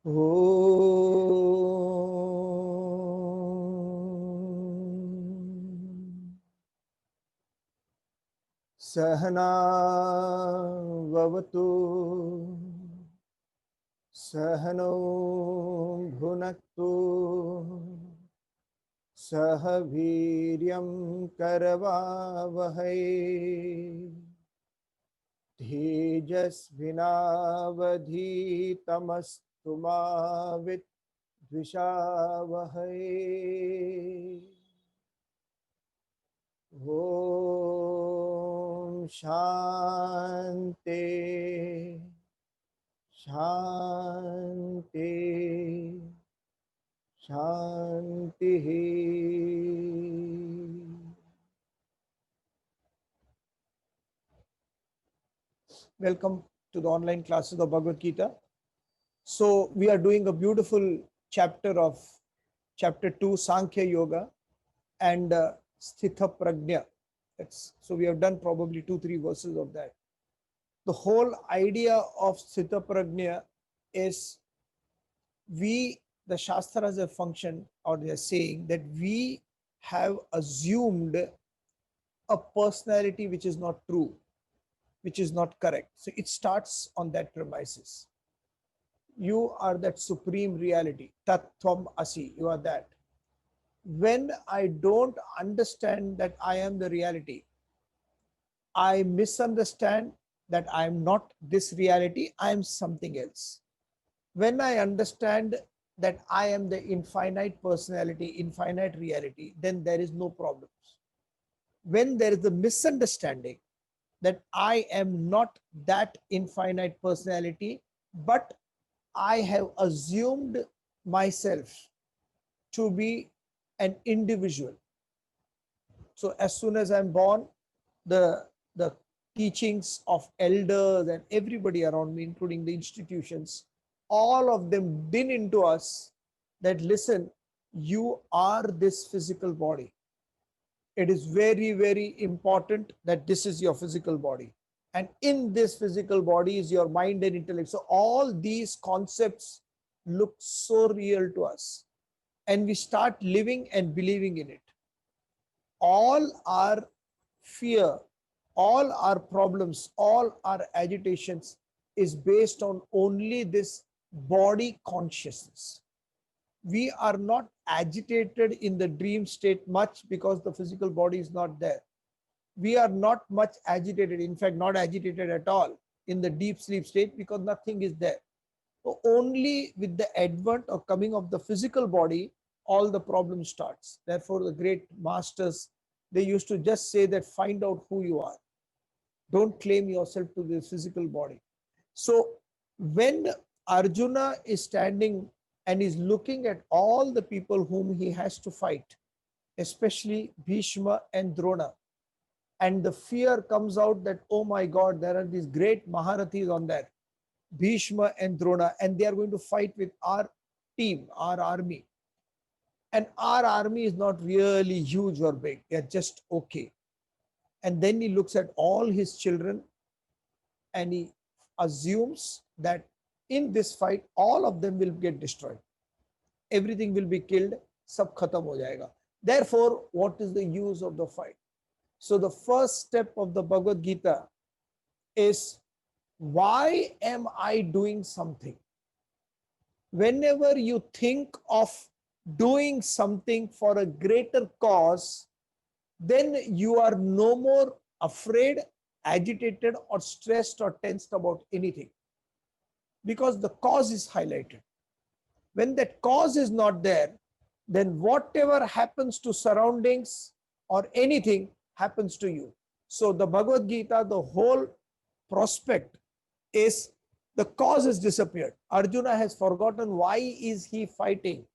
Om Sahana Vavatu Sahano Bhunaktu Sahaviryam Karavavahai Tejasvinavadhitamastu ma vidvishavahai. Om Shanti Shanti Shanti. Welcome to the online classes of Bhagavad Gita. So we are doing a beautiful chapter of chapter 2, Sankhya Yoga and Sthita Prajna. So we have done probably 2-3 verses of that. The whole idea of Sthita Prajna is the Shastras have functioned, or they are saying that we have assumed a personality which is not true, which is not correct. So it starts on that premises. You are that supreme reality, Tattvam Asi, you are that. When I don't understand that I am the reality, I misunderstand that I am not this reality, I am something else. When I understand that I am the infinite personality, infinite reality, then there is no problems. When there is a misunderstanding that I am not that infinite personality, but I have assumed myself to be an individual. So as soon as I'm born, the teachings of elders and everybody around me, including the institutions, all of them din into us that, listen, you are this physical body. It is very, very important that this is your physical body. And in this physical body is your mind and intellect. So all these concepts look so real to us. And we start living and believing in it. All our fear, all our problems, all our agitations is based on only this body consciousness. We are not agitated in the dream state much because the physical body is not there. We are not much agitated, in fact, not agitated at all in the deep sleep state because nothing is there. So only with the advent or coming of the physical body, all the problem starts. Therefore, the great masters, they used to just say that find out who you are. Don't claim yourself to the physical body. So when Arjuna is standing and is looking at all the people whom he has to fight, especially Bhishma and Drona, and the fear comes out that, oh my God, there are these great Maharathis on there, Bhishma and Drona, and they are going to fight with our team, our army. And our army is not really huge or big. They are just okay. And then he looks at all his children and he assumes that in this fight, all of them will get destroyed. Everything will be killed. Sab khatam ho jayega. Therefore, what is the use of the fight? So the first step of the Bhagavad Gita is, why am I doing something? Whenever you think of doing something for a greater cause, then you are no more afraid, agitated, or stressed or tensed about anything, because the cause is highlighted. When that cause is not there, then whatever happens to surroundings or anything happens to you. So the Bhagavad Gita, the whole prospect is the cause has disappeared. Arjuna has forgotten why is he fighting.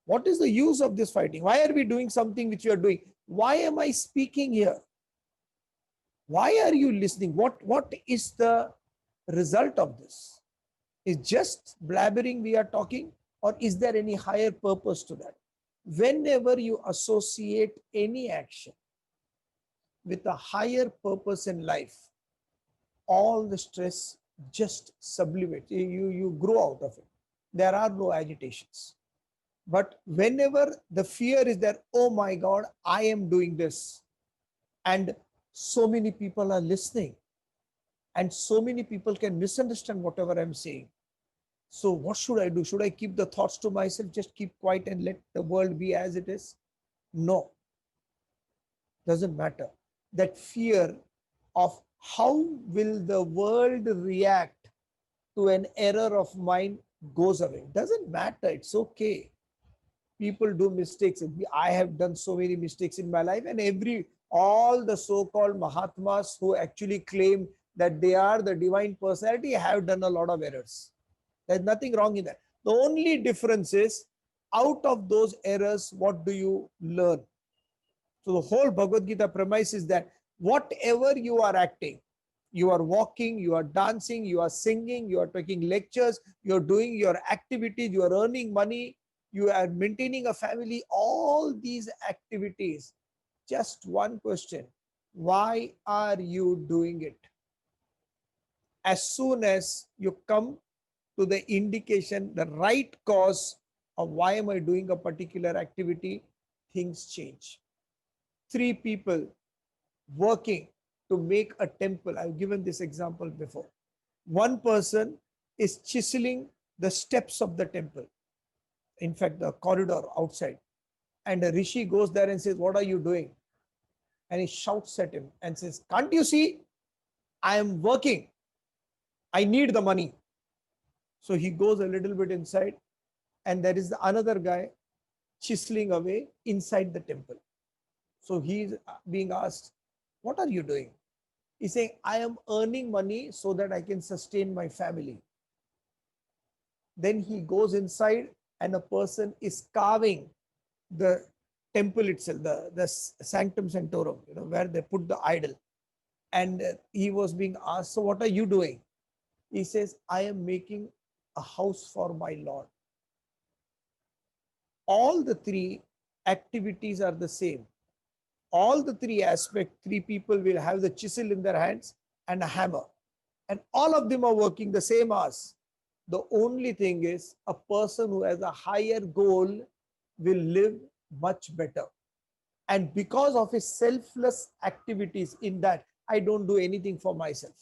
What is the use of this fighting? Why are we doing something which you are doing? Why am I speaking here? Why are you listening? What is the result of this? Is just blabbering we are talking, or is there any higher purpose to that? Whenever you associate any action with a higher purpose in life, all the stress just sublimates. You grow out of it. there are no agitations. But whenever the fear is there, oh my God, I am doing this, and so many people are listening, and so many people can misunderstand whatever I'm saying. So what should I do? Should I keep the thoughts to myself, just keep quiet and let the world be as it is? No, doesn't matter. That fear of how will the world react to an error of mine goes away. Doesn't matter. It's okay. People do mistakes. I have done so many mistakes in my life, and all the so-called Mahatmas who actually claim that they are the divine personality have done a lot of errors. There's nothing wrong in that. The only difference is, out of those errors, what do you learn? So the whole Bhagavad Gita premise is that whatever you are acting, you are walking, you are dancing, you are singing, you are taking lectures, you are doing your activities, you are earning money, you are maintaining a family, all these activities, just one question: why are you doing it? As soon as you come to the indication, the right cause of why am I doing a particular activity, things change. Three people working to make a temple. I've given this example before. One person is chiseling the steps of the temple, in fact, the corridor outside. And a rishi goes there and says, what are you doing? And he shouts at him and says, can't you see? I am working. I need the money. So he goes a little bit inside, and there is another guy chiseling away inside the temple. So he's being asked, what are you doing? He's saying, I am earning money so that I can sustain my family. Then he goes inside, and a person is carving the temple itself, the sanctum sanctorum, where they put the idol. And he was being asked, so what are you doing? He says, I am making a house for my Lord. All the three activities are the same. All the three aspects, three people will have the chisel in their hands and a hammer. And all of them are working the same hours. The only thing is, a person who has a higher goal will live much better. And because of his selfless activities in that, I don't do anything for myself.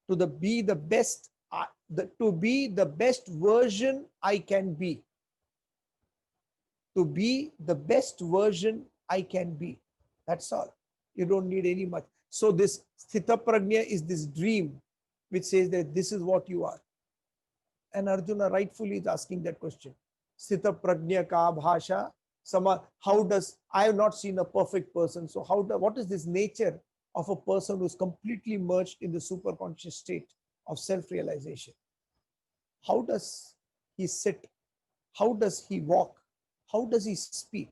To be the best version I can be. To be the best version I can be. That's all. You don't need any much. So this Sthita Prajna is this dream which says that this is what you are. And Arjuna rightfully is asking that question. Sthita Prajna ka bhasha. I have not seen a perfect person. So what is this nature of a person who is completely merged in the superconscious state of self-realization? How does he sit? How does he walk? How does he speak?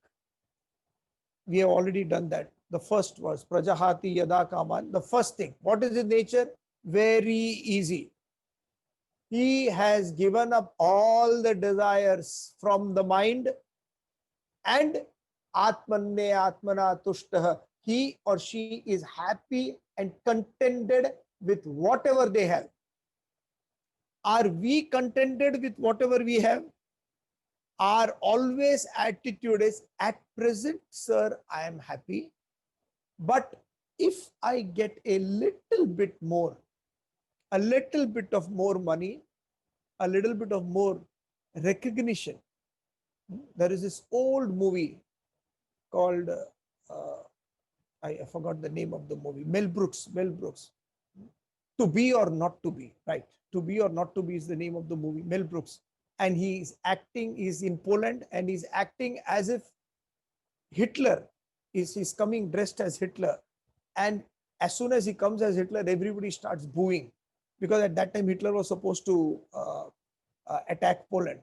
We have already done that. The first verse, Prajahati Yada Kaman. The first thing, what is his nature? Very easy. He has given up all the desires from the mind, and Atmanne Atmana Tushtah. He or she is happy and contented with whatever they have. Are we contented with whatever we have? Our always attitude is, at present, sir, I am happy. But if I get a little bit more, a little bit of more money, a little bit of more recognition. There is this old movie called, I forgot the name of the movie, Mel Brooks. To Be or Not to Be, right? To Be or Not to Be is the name of the movie, Mel Brooks. And he's in Poland, and he's acting as if Hitler he's coming dressed as Hitler. And as soon as he comes as Hitler, everybody starts booing, because at that time Hitler was supposed to attack Poland.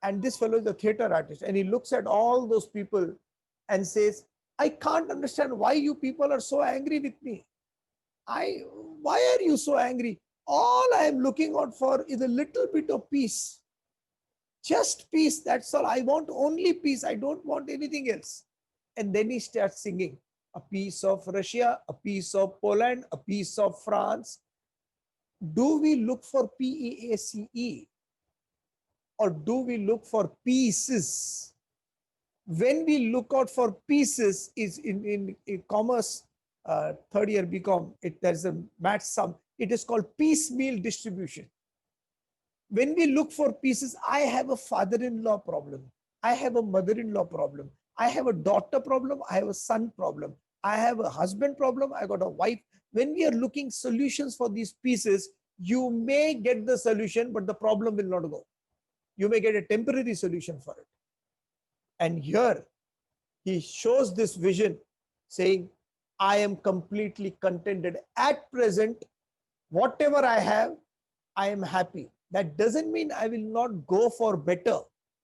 And this fellow is a theater artist, and he looks at all those people and says, I can't understand why you people are so angry with me. Why are you so angry? All I am looking out for is a little bit of peace. Just peace, that's all. I want only peace. I don't want anything else. And then he starts singing, a piece of Russia, a piece of Poland, a piece of France. Do we look for PEACE? or do we look for pieces? When we look out for pieces, is in commerce, third year BCom, there's a math sum. It is called piecemeal distribution. When we look for pieces, I have a father-in-law problem. I have a mother-in-law problem. I have a daughter problem. I have a son problem. I have a husband problem. I got a wife. When we are looking solutions for these pieces, you may get the solution, but the problem will not go. You may get a temporary solution for it. And here he shows this vision saying, I am completely contented. At present, whatever I have, I am happy. That doesn't mean I will not go for better.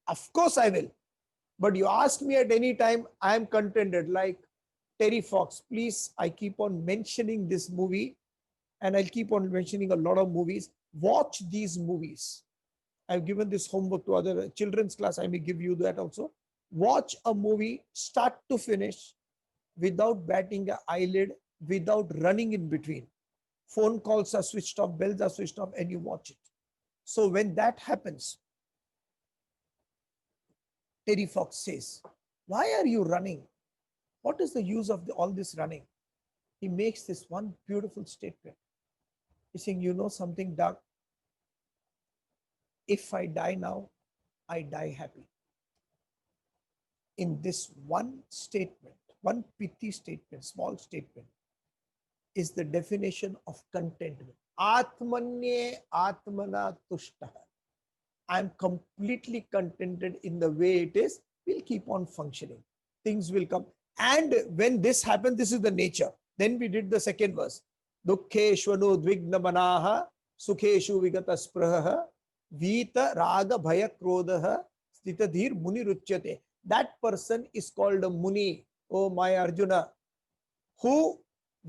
Of course I will. But you ask me at any time, I am contented. Like Terry Fox, please, I keep on mentioning this movie and I'll keep on mentioning a lot of movies. Watch these movies. I've given this homework to other children's class. I may give you that also. Watch a movie start to finish without batting an eyelid, without running in between. Phone calls are switched off, bells are switched off, and you watch it. So when that happens, Terry Fox says, why are you running? What is the use of all this running? He makes this one beautiful statement. He's saying, you know something, Doug? If I die now, I die happy. In this one statement, one pithy statement, small statement, is the definition of contentment. Atmanye atmana tushtaha. I'm completely contented in the way it is. We'll keep on functioning. Things will come. And when this happens, this is the nature. Then we did the second verse. Dukkheshvanu dvigna manaha sukheshu vigata spraha vita raga bhaya krodaha stitadhir muni ruchyate. That person is called a muni, oh my Arjuna, who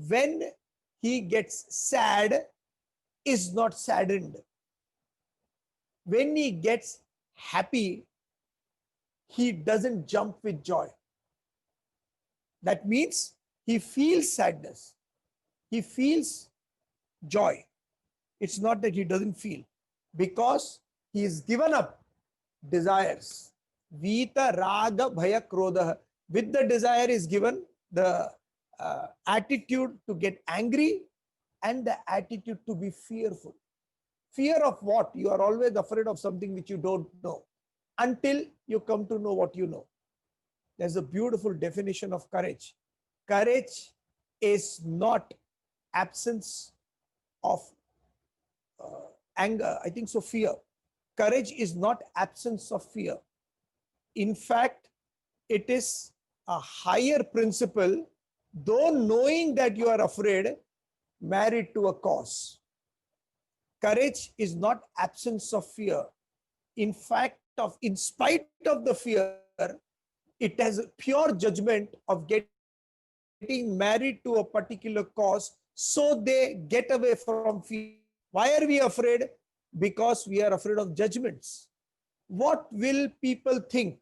when he gets sad is not saddened. When he gets happy, he doesn't jump with joy. That means he feels sadness. He feels joy. It's not that he doesn't feel, because he is given up desires. Vita raga bhaya krodha. With the desire is given the attitude to get angry and the attitude to be fearful. Fear of what? You are always afraid of something which you don't know until you come to know what you know. There's a beautiful definition of courage. Courage is not absence of anger. I think so, fear. Courage is not absence of fear. In fact, it is a higher principle, though knowing that you are afraid, married to a cause. Courage is not absence of fear. In fact, in spite of the fear, it has a pure judgment of getting married to a particular cause, so they get away from fear. Why are we afraid? Because we are afraid of judgments. What will people think?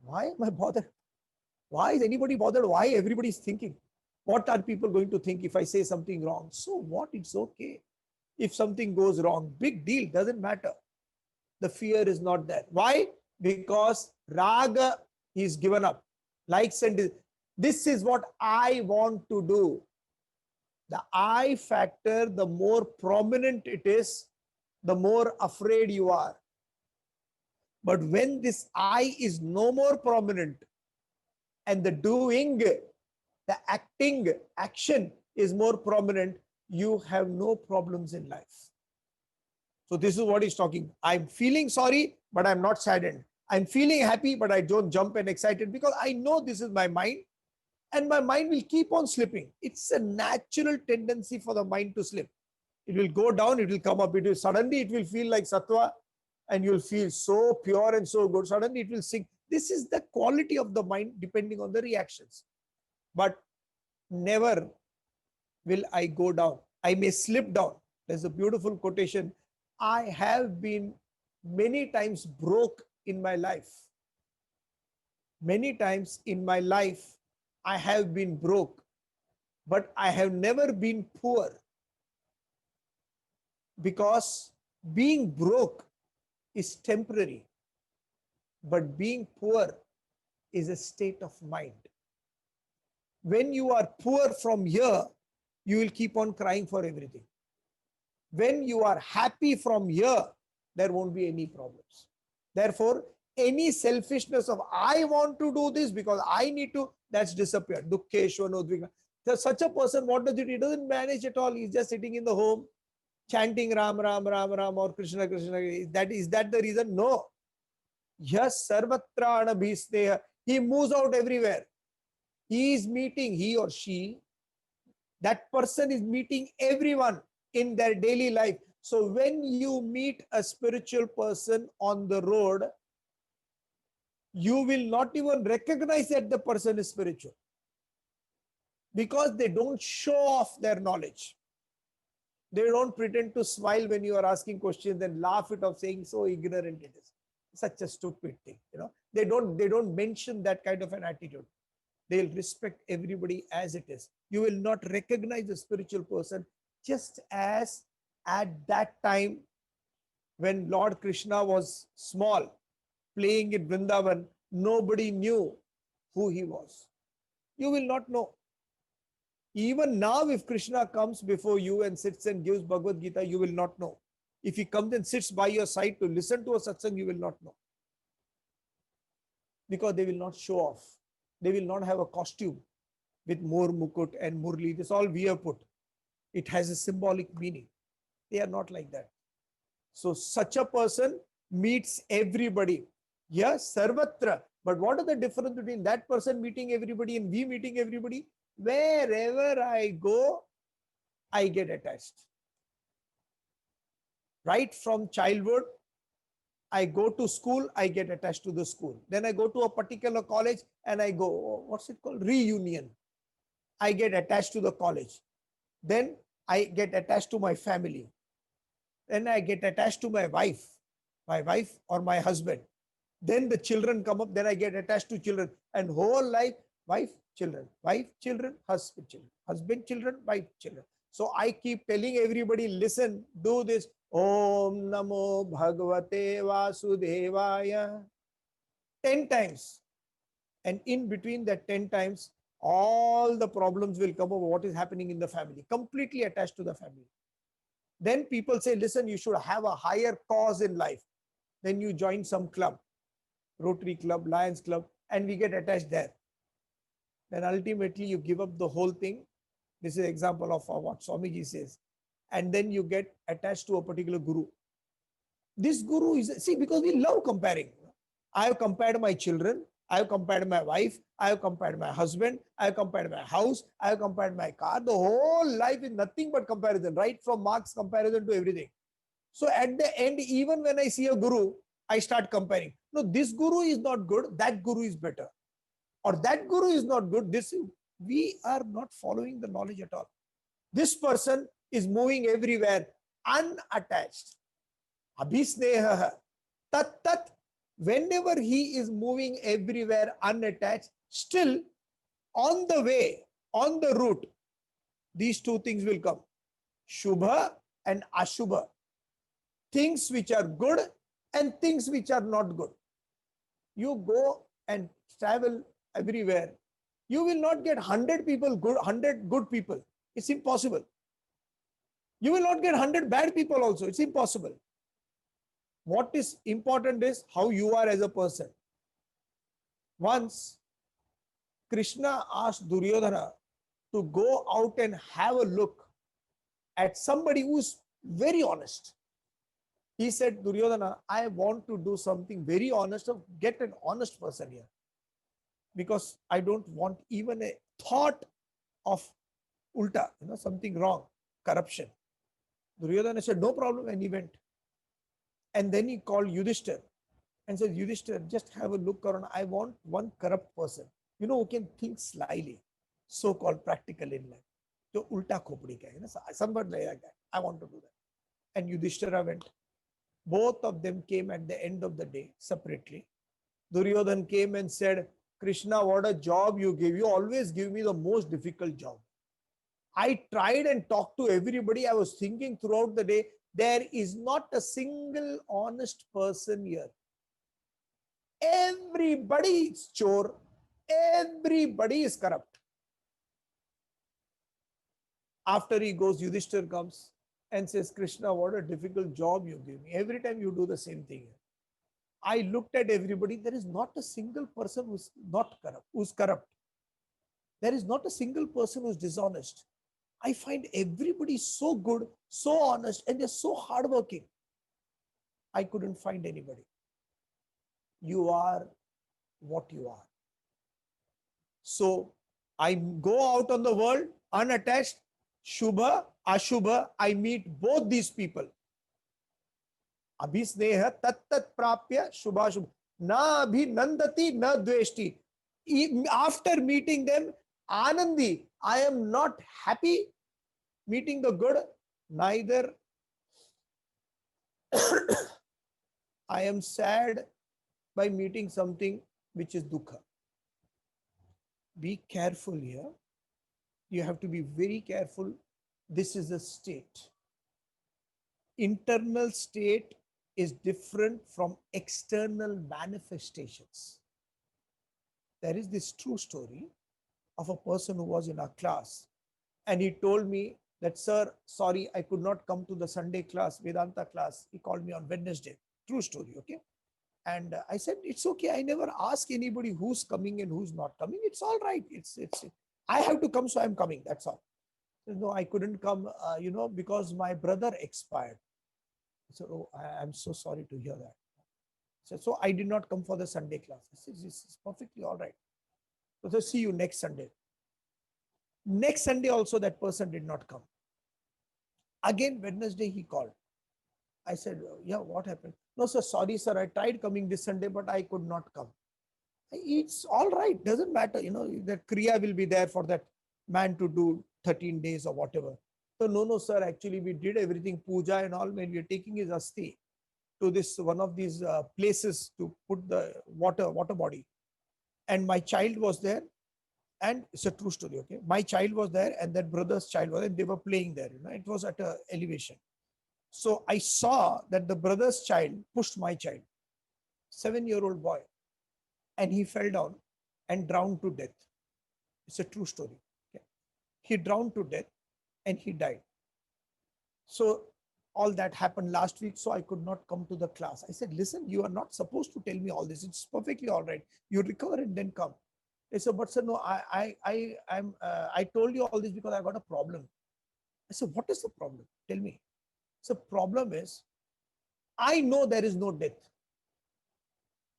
Why am I bothered? Why is anybody bothered? Why everybody is thinking? What are people going to think if I say something wrong? So what? It's okay. If something goes wrong, big deal, doesn't matter. The fear is not there. Why? Because raga is given up. Likes and this is what I want to do. The I factor, the more prominent it is, the more afraid you are. But when this I is no more prominent and the doing, the acting, action is more prominent, you have no problems in life. So this is what he's talking. I'm feeling sorry, but I'm not saddened. I'm feeling happy, but I don't jump and excited, because I know this is my mind and my mind will keep on slipping. It's a natural tendency for the mind to slip. It will go down, it will come up. Suddenly it will feel like sattva and you'll feel so pure and so good. Suddenly it will sink. This is the quality of the mind depending on the reactions. But never will I go down. I may slip down. There's a beautiful quotation. I have been many times broke in my life. Many times in my life, I have been broke, but I have never been poor. Because being broke is temporary, but being poor is a state of mind. When you are poor from here, you will keep on crying for everything. When you are happy from here, there won't be any problems. Therefore, any selfishness of I want to do this because I need to, that's disappeared. Dukkeshwa nodvigna. So such a person, what does it? He doesn't manage at all. He's just sitting in the home, chanting Ram, Ram, Ram, Ram, or Krishna, Krishna. Is that the reason? No. Yes, sarvatra anabhisneha. He moves out everywhere. He is meeting, he or she, that person is meeting everyone in their daily life. So when you meet a spiritual person on the road, you will not even recognize that the person is spiritual, because they don't show off their knowledge. They don't pretend to smile when you are asking questions and laugh it off, saying so ignorant it is. Such a stupid thing. They don't mention that kind of an attitude. They'll respect everybody as it is. You will not recognize the spiritual person, just as at that time when Lord Krishna was small, playing in Vrindavan, nobody knew who he was. You will not know. Even now, if Krishna comes before you and sits and gives Bhagavad Gita, you will not know. If he comes and sits by your side to listen to a satsang, you will not know. Because they will not show off. They will not have a costume with more mukut and murli. This all we have put. It has a symbolic meaning. They are not like that. So such a person meets everybody. Yes, sarvatra. But what is the difference between that person meeting everybody and we meeting everybody? Wherever I go, I get attached. Right from childhood, I go to school, I get attached to the school. Then I go to a particular college and I go, what's it called? Reunion. I get attached to the college. Then I get attached to my family. Then I get attached to my wife or my husband. Then the children come up, then I get attached to children. And whole life, wife, children, husband, children, wife, children. So I keep telling everybody, listen, do this. Om Namo Bhagavate Vasudevaya. 10 times. And in between that 10 times, all the problems will come over what is happening in the family. Completely attached to the family. Then people say, listen, you should have a higher cause in life. Then you join some club, Rotary Club, Lions Club, and we get attached there. Then ultimately you give up the whole thing. This is an example of what Swamiji says. And then you get attached to a particular guru. This guru is, see, because we love comparing. I have compared my children, I have compared my wife, I have compared my husband, I have compared my house, I have compared my car. The whole life is nothing but comparison, right from marks comparison to everything. So at the end, even when I see a guru, I start comparing. No, this guru is not good, that guru is better. Or that guru is not good, we are not following the knowledge at all. This person is moving everywhere, unattached. Abhisneha. Tat tat. Whenever he is moving everywhere unattached, still on the way, on the route, these two things will come. Shubha and Ashubha. Things which are good and things which are not good. You go and travel everywhere. You will not get 100 people good, 100 good people. It's impossible. You will not get 100 bad people also. It's impossible. What is important is how you are as a person. Once Krishna asked Duryodhana to go out and have a look at somebody who's very honest. He said, Duryodhana, I want to do something very honest, get an honest person here. Because I don't want even a thought of ulta, something wrong, corruption. Duryodhana said, no problem, and he went. And then he called Yudhishthir and said, Yudhishthir, just have a look around. I want one corrupt person, who can think slyly, so-called practical in life. So ulta khopdi ka, somebody like that. I want to do that. And Yudhishthira went. Both of them came at the end of the day separately. Duryodhan came and said, Krishna, what a job you give. You always give me the most difficult job. I tried and talked to everybody. I was thinking throughout the day, there is not a single honest person here. Everybody is chore. Everybody is corrupt. After he goes, Yudhishthir comes and says, Krishna, what a difficult job you give me. Every time you do the same thing. I looked at everybody. There is not a single person who's not corrupt, who's corrupt. There is not a single person who's dishonest. I find everybody so good, so honest, and they're so hardworking. I couldn't find anybody. You are what you are. So I go out on the world unattached, Shubha, Ashubha, I meet both these people. Abhisneha tat tat prapya Shubha Shubha. Na abhinandati na dveshti. After meeting them, Anandi, I am not happy meeting the good, neither I am sad by meeting something which is dukkha. Be careful here. You have to be very careful. This is a state. Internal state is different from external manifestations. There is this true story of a person who was in our class, and he told me that, sir, sorry, I could not come to the Sunday class, Vedanta class. He called me on Wednesday. True story, okay? And I said, it's okay. I never ask anybody who's coming and who's not coming. It's all right. I have to come, so I'm coming. That's all. No, I couldn't come, because my brother expired. I said, oh, I'm so sorry to hear that. So I did not come for the Sunday class. I said, this is perfectly all right. So see you next Sunday. Next Sunday also that person did not come. Again, Wednesday he called. I said, yeah, what happened? No, sir, sorry, sir. I tried coming this Sunday, but I could not come. It's all right. Doesn't matter. The Kriya will be there for that man to do 13 days or whatever. So, no, sir. Actually, we did everything, puja and all. When we are taking his asti to this one of these places to put the water body. And my child was there. And it's a true story, okay? My child was there and that brother's child was there. And they were playing there. It was at an elevation. So I saw that the brother's child pushed my child, 7-year-old boy, and he fell down and drowned to death. It's a true story. Okay? He drowned to death and he died. So all that happened last week, so I could not come to the class. I said, listen, you are not supposed to tell me all this. It's perfectly all right. You recover and then come. They said, but sir, no, I told you all this because I got a problem. I said, what is the problem? Tell me. So problem is, I know there is no death.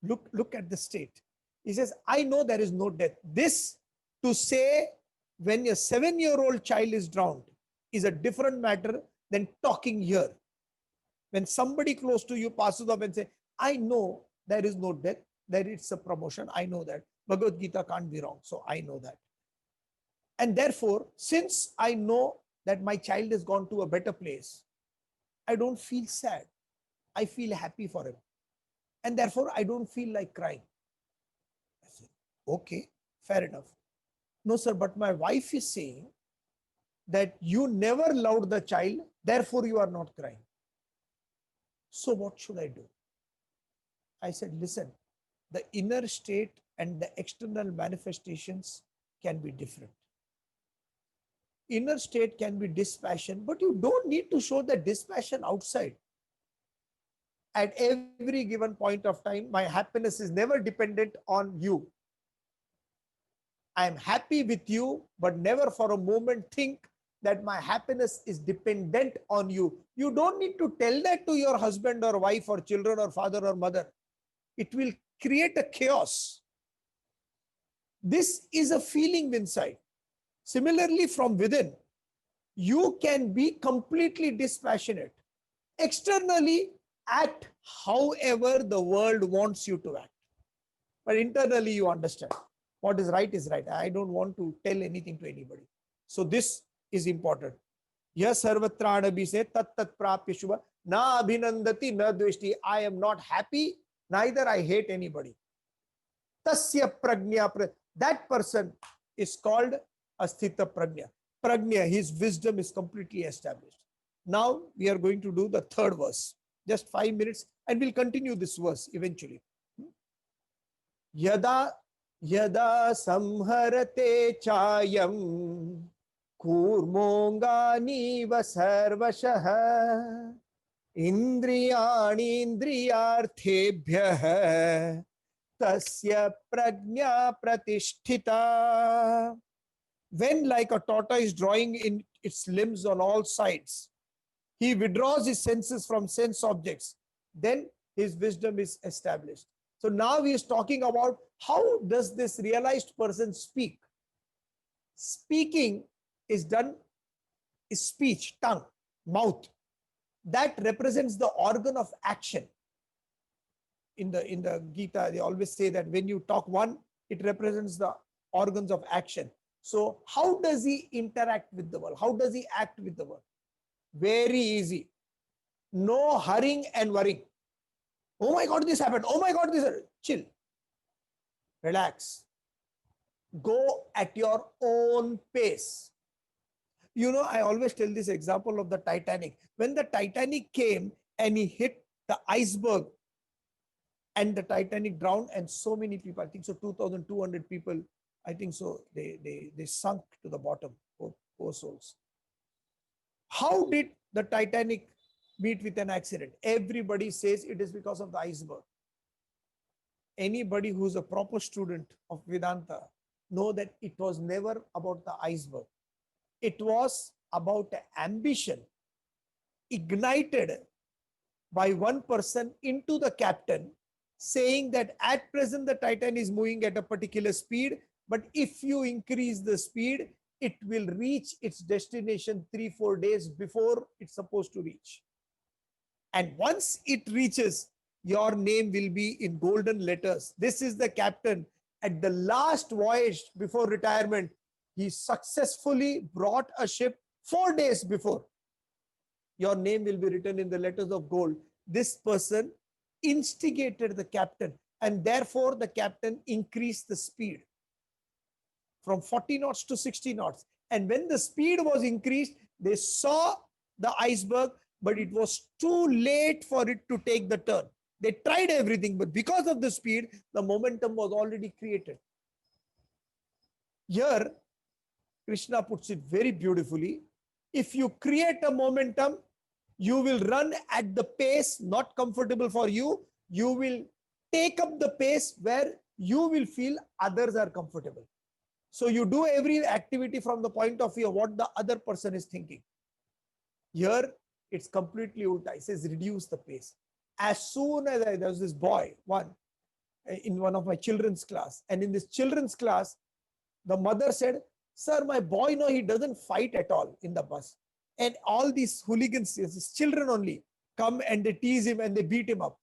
Look at the state. He says, I know there is no death. This to say when a 7-year-old child is drowned is a different matter than talking here. When somebody close to you passes off and say, I know there is no death, there is a promotion. I know that. Bhagavad Gita can't be wrong. So I know that. And therefore, since I know that my child has gone to a better place, I don't feel sad. I feel happy for him. And therefore, I don't feel like crying. I said, okay, fair enough. No, sir, but my wife is saying that you never loved the child, therefore you are not crying. So what should I do? I said, listen, the inner state and the external manifestations can be different. Inner state can be dispassion, but you don't need to show the dispassion outside. At every given point of time, my happiness is never dependent on you. I am happy with you, but never for a moment think that my happiness is dependent on you. You don't need to tell that to your husband or wife or children or father or mother. It will create a chaos. This is a feeling inside. Similarly, from within, you can be completely dispassionate. Externally, act however the world wants you to act. But internally, you understand what is right is right. I don't want to tell anything to anybody. So this is important. Yes, sarvatra abhi se tat tat prapya shubha na abhinandati na dveshti. I am not happy, neither I hate anybody. Tasya prajna, that person is called asthita prajna. prajna, his wisdom is completely established. Now we are going to do the third verse. Just 5 minutes and we'll continue this verse eventually. Yada yada samharate chayam kurmongani vasarvashah indriyani indriyarthebhyah tasya prajna pratisthita. When, like a tortoise drawing in its limbs on all sides, he withdraws his senses from sense objects, then his wisdom is established. So now he is talking about how does this realized person speak. Speaking is done, is speech, tongue, mouth. That represents the organ of action. In the Gita, they always say that when you talk one, it represents the organs of action. So how does he interact with the world? How does he act with the world? Very easy. No hurrying and worrying. Oh my God, this happened. Oh my God, this happened. Chill. Relax. Go at your own pace. You know, I always tell this example of the Titanic. When the Titanic came and he hit the iceberg and the Titanic drowned and so many people, I think so 2,200 people, I think so, they sunk to the bottom, poor souls. How did the Titanic meet with an accident? Everybody says it is because of the iceberg. Anybody who's a proper student of Vedanta know that it was never about the iceberg. It was about ambition ignited by one person into the captain, saying that at present the Titan is moving at a particular speed, but if you increase the speed, it will reach its destination 3-4 days before it's supposed to reach. And once it reaches, your name will be in golden letters. This is the captain. At the last voyage before retirement, he successfully brought a ship 4 days before. Your name will be written in the letters of gold. This person instigated the captain, and therefore the captain increased the speed from 40 knots to 60 knots. And when the speed was increased, they saw the iceberg, but it was too late for it to take the turn. They tried everything, but because of the speed, the momentum was already created. Here, Krishna puts it very beautifully. If you create a momentum, you will run at the pace not comfortable for you. You will take up the pace where you will feel others are comfortable. So you do every activity from the point of view of what the other person is thinking. Here, it's completely ulta. It says reduce the pace. As soon as there was this boy, in one of my children's class, and in this children's class, the mother said, "Sir, my boy, no, he doesn't fight at all in the bus." And all these hooligans, these children only, come and they tease him and they beat him up.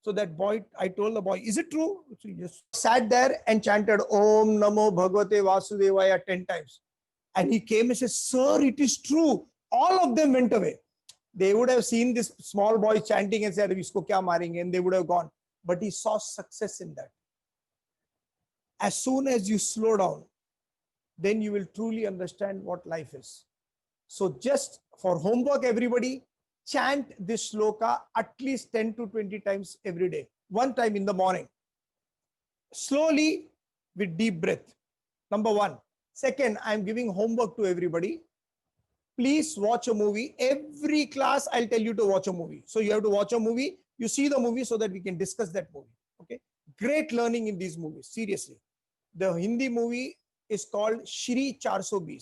So that boy, I told the boy, "Is it true?" So he just sat there and chanted Om Namo Bhagavate Vasudevaya 10 times. And he came and said, "Sir, it is true." All of them went away. They would have seen this small boy chanting and said, "Isko kya marenge?" and they would have gone. But he saw success in that. As soon as you slow down, then you will truly understand what life is. So just for homework, everybody, chant this shloka at least 10 to 20 times every day. One time in the morning. Slowly with deep breath. Number one. Second, I'm giving homework to everybody. Please watch a movie. Every class, I'll tell you to watch a movie. So you have to watch a movie. You see the movie so that we can discuss that movie. Okay. Great learning in these movies. Seriously. The Hindi movie is called Shri 420.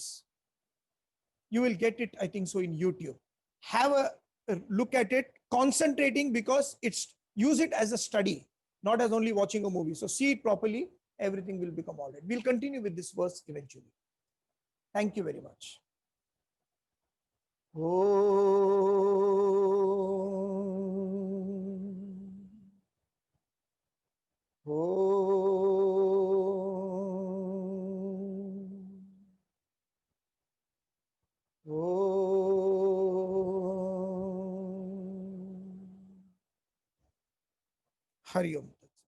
You will get it, I think so, in YouTube. Have a look at it, concentrating, because use it as a study, not as only watching a movie. So see it properly, everything will become all right. We'll continue with this verse eventually. Thank you very much. Hari Om.